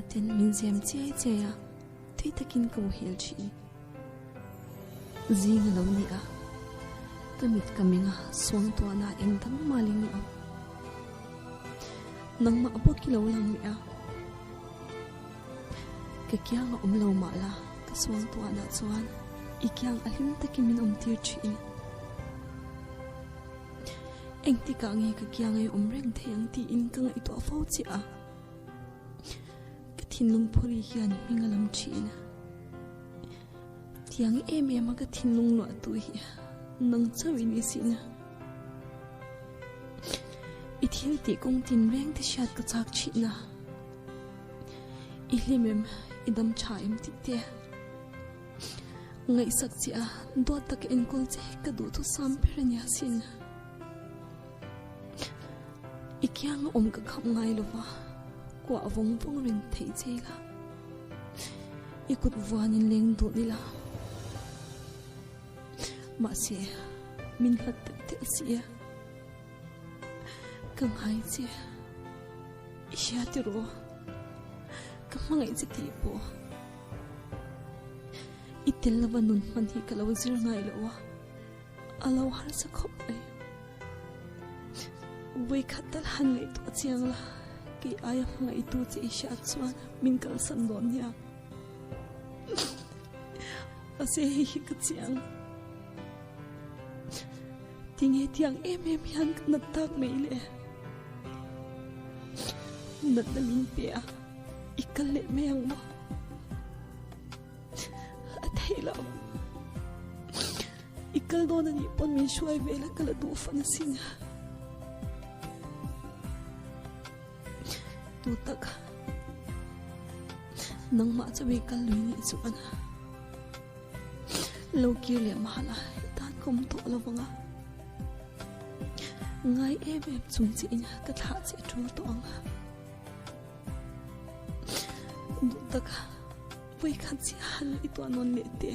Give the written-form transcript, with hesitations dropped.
na ten min ziam che ya thui takin ko hil chi zing lo ni a kamit kaminga swang to na eng dang maling a nang ma abo kilo lang mi a ka kya nga lo ma la ka swang to na chuan ikyang alim takin min tir chin eng ti ka nge ka kya ngai reng theng ti in ka ngai to fo chi a ka thin lung phuri hian mingalam chin tiang em ka thin lung lo tu hi nang chawi ni sin i thil ti kong tin reng ti shat ka chak chi na i hlimem idam cha em ti te ngai sak chi a do tak en kol che ka du thu sam peranya sin ikyang ka kham ngai lova kwa vong vong ring thei chela ikut vanin leng du ni la ma se min hat te sia kang hai che isha ti ro kang ngai che ti po itel lawa nun man hi kalaw zir ngai lawa alaw har sa khop ai wei khatal han ngai to chiang la ki aya ngai tu che isha chuan min kal san don ya ase hi ka chiang tinge tiang em hian na tak mai le na min pia ikal le meng mo athela ikal do na ni pon min shuai vela kala du fan sin tu tak nang ma chawi kal lui ni chuan lo ki le mala tan kom to lawanga ngai em chung chi ina ka tha che tu to anga du tak voi khan chi hal i to non le te